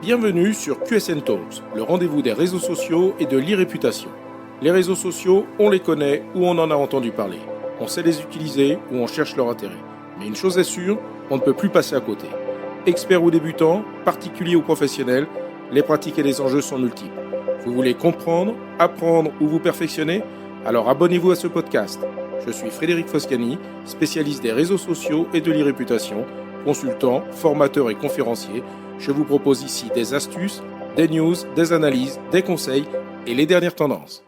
Bienvenue sur QSN Talks, le rendez-vous des réseaux sociaux et de l'e-réputation. Les réseaux sociaux, on les connaît ou on en a entendu parler. On sait les utiliser ou on cherche leur intérêt. Mais une chose est sûre, on ne peut plus passer à côté. Experts ou débutants, particuliers ou professionnels, les pratiques et les enjeux sont multiples. Vous voulez comprendre, apprendre ou vous perfectionner? Alors abonnez-vous à ce podcast. Je suis Frédéric Foscani, spécialiste des réseaux sociaux et de l'e-réputation, consultant, formateur et conférencier. Je vous propose ici des astuces, des news, des analyses, des conseils et les dernières tendances.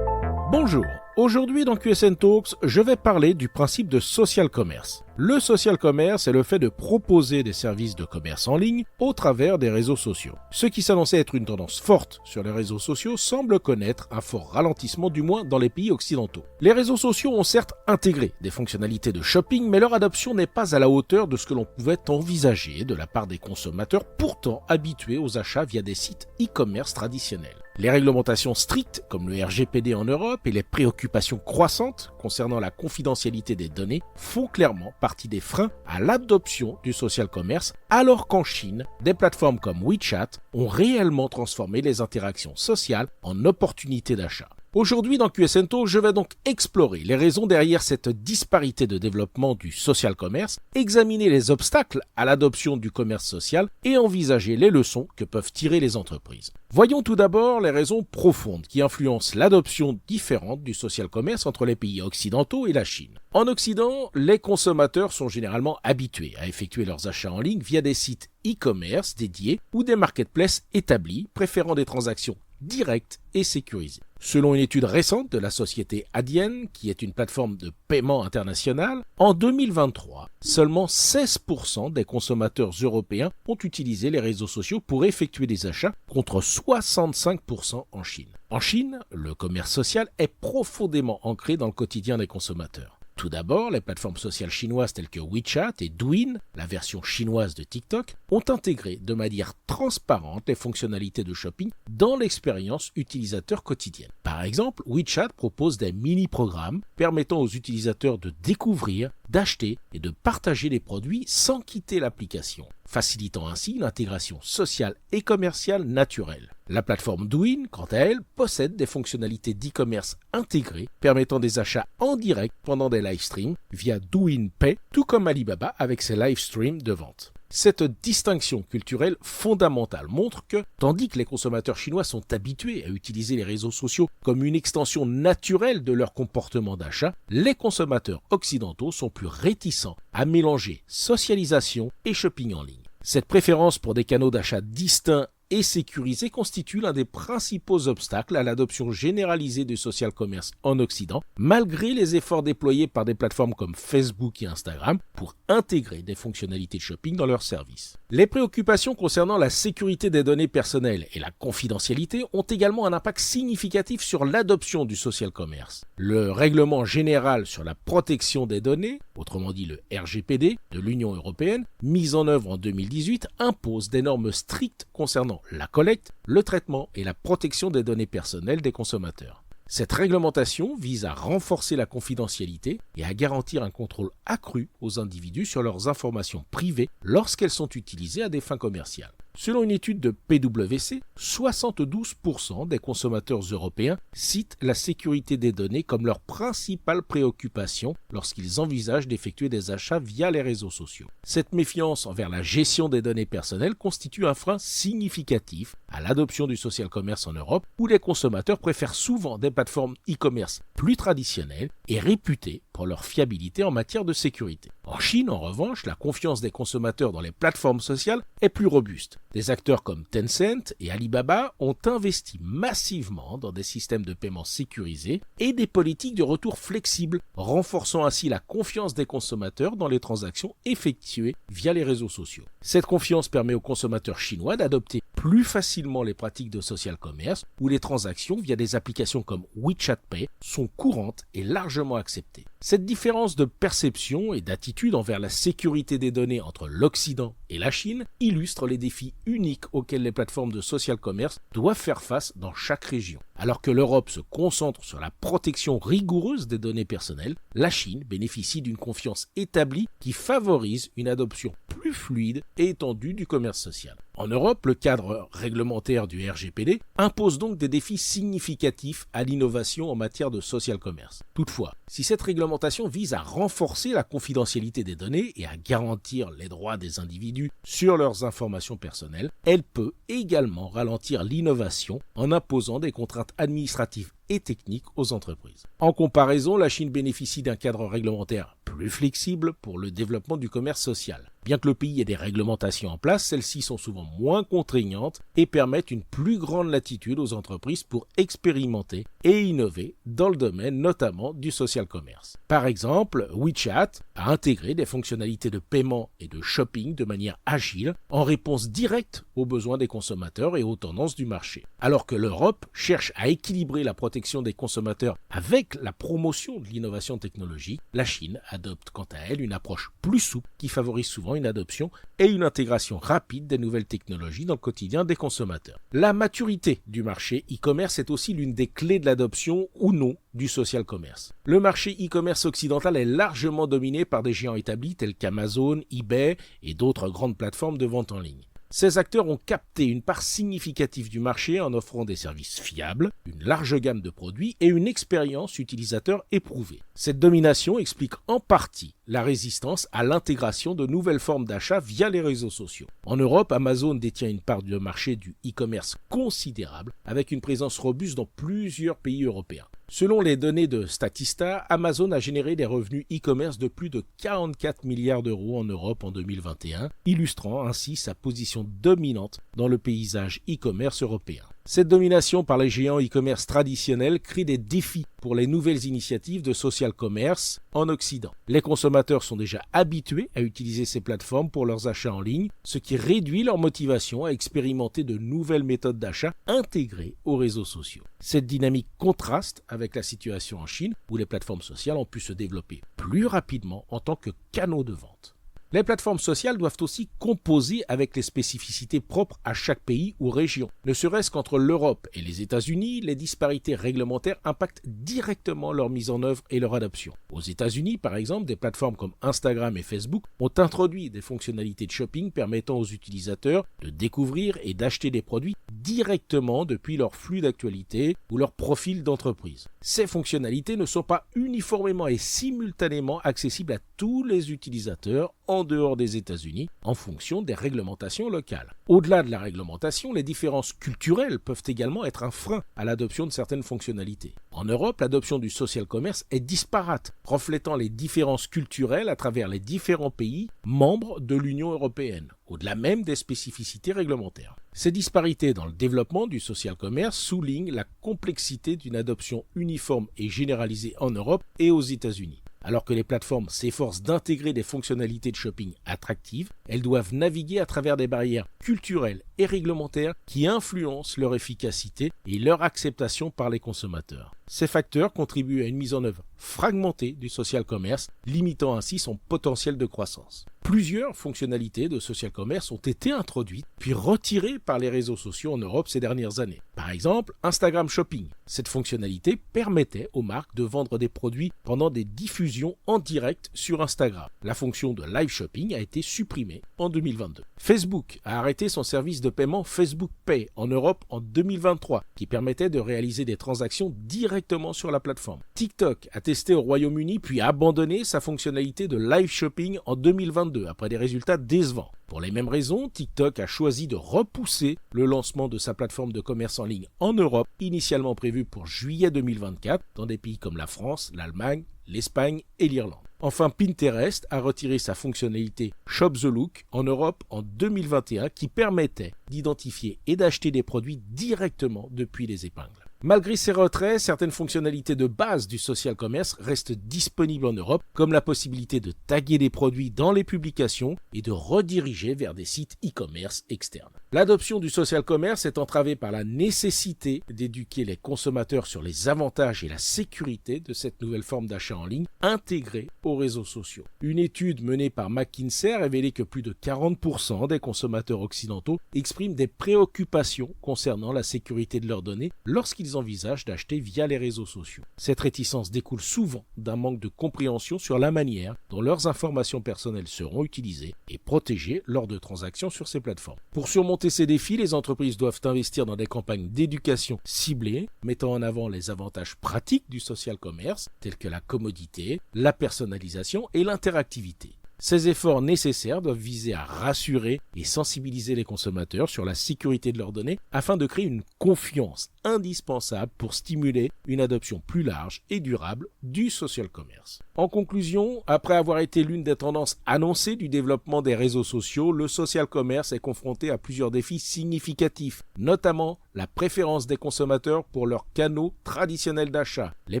Bonjour, aujourd'hui dans QSN Talks, je vais parler du principe de social commerce. Le social commerce est le fait de proposer des services de commerce en ligne au travers des réseaux sociaux. Ce qui s'annonçait être une tendance forte sur les réseaux sociaux semble connaître un fort ralentissement, du moins dans les pays occidentaux. Les réseaux sociaux ont certes intégré des fonctionnalités de shopping, mais leur adoption n'est pas à la hauteur de ce que l'on pouvait envisager de la part des consommateurs pourtant habitués aux achats via des sites e-commerce traditionnels. Les réglementations strictes, comme le RGPD en Europe, et les préoccupations croissantes concernant la confidentialité des données font clairement partie des freins à l'adoption du social commerce, alors qu'en Chine, des plateformes comme WeChat ont réellement transformé les interactions sociales en opportunités d'achat. Aujourd'hui dans QSN Talks, je vais donc explorer les raisons derrière cette disparité de développement du social commerce, examiner les obstacles à l'adoption du commerce social et envisager les leçons que peuvent tirer les entreprises. Voyons tout d'abord les raisons profondes qui influencent l'adoption différente du social commerce entre les pays occidentaux et la Chine. En Occident, les consommateurs sont généralement habitués à effectuer leurs achats en ligne via des sites e-commerce dédiés ou des marketplaces établis, préférant des transactions directes et sécurisées. Selon une étude récente de la société Adyen, qui est une plateforme de paiement international, en 2023, seulement 16% des consommateurs européens ont utilisé les réseaux sociaux pour effectuer des achats, contre 65% en Chine. En Chine, le commerce social est profondément ancré dans le quotidien des consommateurs. Tout d'abord, les plateformes sociales chinoises telles que WeChat et Douyin, la version chinoise de TikTok, ont intégré de manière transparente les fonctionnalités de shopping dans l'expérience utilisateur quotidienne. Par exemple, WeChat propose des mini-programmes permettant aux utilisateurs de découvrir, d'acheter et de partager les produits sans quitter l'application, facilitant ainsi une intégration sociale et commerciale naturelle. La plateforme Douyin, quant à elle, possède des fonctionnalités d'e-commerce intégrées permettant des achats en direct pendant des live streams via Douyin Pay, tout comme Alibaba avec ses live streams de vente. Cette distinction culturelle fondamentale montre que, tandis que les consommateurs chinois sont habitués à utiliser les réseaux sociaux comme une extension naturelle de leur comportement d'achat, les consommateurs occidentaux sont plus réticents à mélanger socialisation et shopping en ligne. Cette préférence pour des canaux d'achat distincts et sécurisé constitue l'un des principaux obstacles à l'adoption généralisée du social commerce en Occident, malgré les efforts déployés par des plateformes comme Facebook et Instagram pour intégrer des fonctionnalités de shopping dans leurs services. Les préoccupations concernant la sécurité des données personnelles et la confidentialité ont également un impact significatif sur l'adoption du social commerce. Le règlement général sur la protection des données, autrement dit le RGPD de l'Union européenne, mis en œuvre en 2018, impose des normes strictes concernant la collecte, le traitement et la protection des données personnelles des consommateurs. Cette réglementation vise à renforcer la confidentialité et à garantir un contrôle accru aux individus sur leurs informations privées lorsqu'elles sont utilisées à des fins commerciales. Selon une étude de PwC, 72% des consommateurs européens citent la sécurité des données comme leur principale préoccupation lorsqu'ils envisagent d'effectuer des achats via les réseaux sociaux. Cette méfiance envers la gestion des données personnelles constitue un frein significatif à l'adoption du social commerce en Europe, où les consommateurs préfèrent souvent des plateformes e-commerce plus traditionnelles et réputées pour leur fiabilité en matière de sécurité. En Chine, en revanche, la confiance des consommateurs dans les plateformes sociales est plus robuste. Des acteurs comme Tencent et Alibaba ont investi massivement dans des systèmes de paiement sécurisés et des politiques de retour flexibles, renforçant ainsi la confiance des consommateurs dans les transactions effectuées via les réseaux sociaux. Cette confiance permet aux consommateurs chinois d'adopter plus facilement les pratiques de social commerce, où les transactions via des applications comme WeChat Pay sont courantes et largement acceptées. Cette différence de perception et d'attitude envers la sécurité des données entre l'Occident et la Chine illustre les défis uniques auxquels les plateformes de social commerce doivent faire face dans chaque région. Alors que l'Europe se concentre sur la protection rigoureuse des données personnelles, la Chine bénéficie d'une confiance établie qui favorise une adoption plus fluide et étendue du commerce social. En Europe, le cadre réglementaire du RGPD impose donc des défis significatifs à l'innovation en matière de social commerce. Toutefois, si cette réglementation vise à renforcer la confidentialité des données et à garantir les droits des individus sur leurs informations personnelles, elle peut également ralentir l'innovation en imposant des contraintes administratives et techniques aux entreprises. En comparaison, la Chine bénéficie d'un cadre réglementaire plus flexible pour le développement du commerce social. Bien que le pays ait des réglementations en place, celles-ci sont souvent moins contraignantes et permettent une plus grande latitude aux entreprises pour expérimenter et innover dans le domaine notamment du social commerce. Par exemple, WeChat a intégré des fonctionnalités de paiement et de shopping de manière agile en réponse directe aux besoins des consommateurs et aux tendances du marché. Alors que l'Europe cherche à équilibrer la protection des consommateurs avec la promotion de l'innovation technologique, la Chine adopte quant à elle une approche plus souple qui favorise souvent une adoption et une intégration rapide des nouvelles technologies dans le quotidien des consommateurs. La maturité du marché e-commerce est aussi l'une des clés de l'adoption ou non du social commerce. Le marché e-commerce occidental est largement dominé par des géants établis tels qu'Amazon, eBay et d'autres grandes plateformes de vente en ligne. Ces acteurs ont capté une part significative du marché en offrant des services fiables, une large gamme de produits et une expérience utilisateur éprouvée. Cette domination explique en partie la résistance à l'intégration de nouvelles formes d'achat via les réseaux sociaux. En Europe, Amazon détient une part de marché du e-commerce considérable, avec une présence robuste dans plusieurs pays européens. Selon les données de Statista, Amazon a généré des revenus e-commerce de plus de 44 milliards d'euros en Europe en 2021, illustrant ainsi sa position dominante dans le paysage e-commerce européen. Cette domination par les géants e-commerce traditionnels crée des défis pour les nouvelles initiatives de social commerce en Occident. Les consommateurs sont déjà habitués à utiliser ces plateformes pour leurs achats en ligne, ce qui réduit leur motivation à expérimenter de nouvelles méthodes d'achat intégrées aux réseaux sociaux. Cette dynamique contraste avec la situation en Chine, où les plateformes sociales ont pu se développer plus rapidement en tant que canaux de vente. Les plateformes sociales doivent aussi composer avec les spécificités propres à chaque pays ou région. Ne serait-ce qu'entre l'Europe et les États-Unis, les disparités réglementaires impactent directement leur mise en œuvre et leur adoption. Aux États-Unis, par exemple, des plateformes comme Instagram et Facebook ont introduit des fonctionnalités de shopping permettant aux utilisateurs de découvrir et d'acheter des produits directement depuis leur flux d'actualité ou leur profil d'entreprise. Ces fonctionnalités ne sont pas uniformément et simultanément accessibles à tous les utilisateurs en dehors des États-Unis en fonction des réglementations locales. Au-delà de la réglementation, les différences culturelles peuvent également être un frein à l'adoption de certaines fonctionnalités. En Europe, l'adoption du social commerce est disparate, reflétant les différences culturelles à travers les différents pays membres de l'Union européenne, au-delà même des spécificités réglementaires. Ces disparités dans le développement du social commerce soulignent la complexité d'une adoption uniforme et généralisée en Europe et aux États-Unis. Alors que les plateformes s'efforcent d'intégrer des fonctionnalités de shopping attractives, elles doivent naviguer à travers des barrières culturelles et réglementaires qui influencent leur efficacité et leur acceptation par les consommateurs. Ces facteurs contribuent à une mise en œuvre fragmentée du social commerce, limitant ainsi son potentiel de croissance. Plusieurs fonctionnalités de social commerce ont été introduites puis retirées par les réseaux sociaux en Europe ces dernières années. Par exemple, Instagram Shopping. Cette fonctionnalité permettait aux marques de vendre des produits pendant des diffusions en direct sur Instagram. La fonction de live shopping a été supprimée en 2022. Facebook a arrêté son service de paiement Facebook Pay en Europe en 2023, qui permettait de réaliser des transactions directement sur la plateforme. TikTok a testé au Royaume-Uni puis a abandonné sa fonctionnalité de live shopping en 2022 après des résultats décevants. Pour les mêmes raisons, TikTok a choisi de repousser le lancement de sa plateforme de commerce en ligne en Europe, initialement prévu pour juillet 2024, dans des pays comme la France, l'Allemagne, l'Espagne et l'Irlande. Enfin, Pinterest a retiré sa fonctionnalité Shop the Look en Europe en 2021 qui permettait d'identifier et d'acheter des produits directement depuis les épingles. Malgré ces retraits, certaines fonctionnalités de base du social commerce restent disponibles en Europe, comme la possibilité de taguer des produits dans les publications et de rediriger vers des sites e-commerce externes. L'adoption du social commerce est entravée par la nécessité d'éduquer les consommateurs sur les avantages et la sécurité de cette nouvelle forme d'achat en ligne intégrée aux réseaux sociaux. Une étude menée par McKinsey a révélé que plus de 40% des consommateurs occidentaux expriment des préoccupations concernant la sécurité de leurs données lorsqu'ils envisagent d'acheter via les réseaux sociaux. Cette réticence découle souvent d'un manque de compréhension sur la manière dont leurs informations personnelles seront utilisées et protégées lors de transactions sur ces plateformes. Pour surmonter ces défis, les entreprises doivent investir dans des campagnes d'éducation ciblées, mettant en avant les avantages pratiques du social commerce, tels que la commodité, la personnalisation et l'interactivité. Ces efforts nécessaires doivent viser à rassurer et sensibiliser les consommateurs sur la sécurité de leurs données afin de créer une confiance indispensable pour stimuler une adoption plus large et durable du social commerce. En conclusion, après avoir été l'une des tendances annoncées du développement des réseaux sociaux, le social commerce est confronté à plusieurs défis significatifs, notamment la préférence des consommateurs pour leurs canaux traditionnels d'achat, les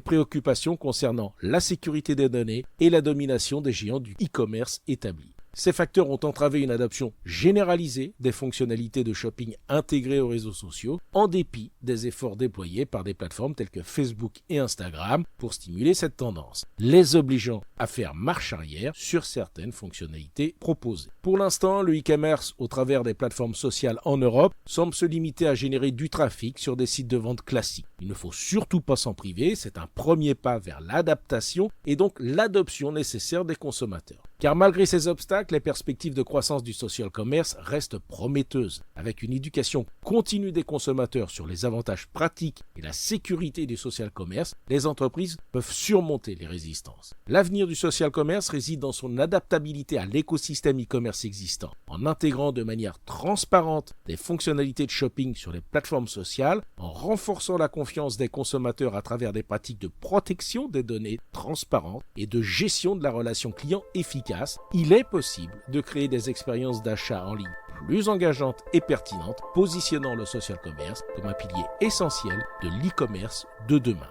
préoccupations concernant la sécurité des données et la domination des géants du e-commerce établis. Ces facteurs ont entravé une adoption généralisée des fonctionnalités de shopping intégrées aux réseaux sociaux, en dépit des efforts déployés par des plateformes telles que Facebook et Instagram pour stimuler cette tendance, les obligeant à faire marche arrière sur certaines fonctionnalités proposées. Pour l'instant, le e-commerce au travers des plateformes sociales en Europe semble se limiter à générer du trafic sur des sites de vente classiques. Il ne faut surtout pas s'en priver, c'est un premier pas vers l'adaptation et donc l'adoption nécessaire des consommateurs. Car malgré ces obstacles, les perspectives de croissance du social commerce restent prometteuses. Avec une éducation continue des consommateurs sur les avantages pratiques et la sécurité du social commerce, les entreprises peuvent surmonter les résistances. L'avenir du social commerce réside dans son adaptabilité à l'écosystème e-commerce existant, en intégrant de manière transparente des fonctionnalités de shopping sur les plateformes sociales, en renforçant la confiance des consommateurs à travers des pratiques de protection des données transparentes et de gestion de la relation client efficace. Il est possible de créer des expériences d'achat en ligne plus engageantes et pertinentes, positionnant le social commerce comme un pilier essentiel de l'e-commerce de demain.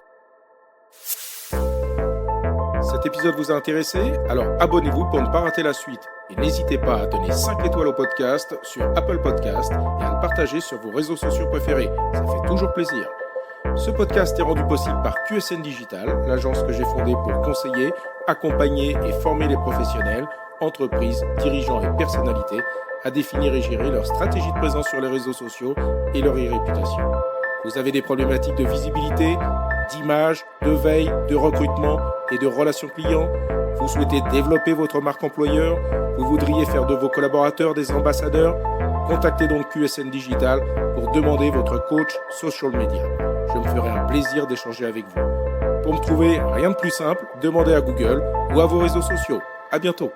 Cet épisode vous a intéressé? Alors abonnez-vous pour ne pas rater la suite. Et n'hésitez pas à donner 5 étoiles au podcast sur Apple Podcast et à le partager sur vos réseaux sociaux préférés. Ça fait toujours plaisir. Ce podcast est rendu possible par QSN Digital, l'agence que j'ai fondée pour conseiller, accompagner et former les professionnels, entreprises, dirigeants et personnalités à définir et gérer leur stratégie de présence sur les réseaux sociaux et leur e-réputation. Vous avez des problématiques de visibilité, d'image, de veille, de recrutement et de relations clients? Vous souhaitez développer votre marque employeur? Vous voudriez faire de vos collaborateurs des ambassadeurs? Contactez donc QSN Digital pour demander votre coach social media. Je me ferai un plaisir d'échanger avec vous. Pour me trouver, rien de plus simple, demandez à Google ou à vos réseaux sociaux. À bientôt.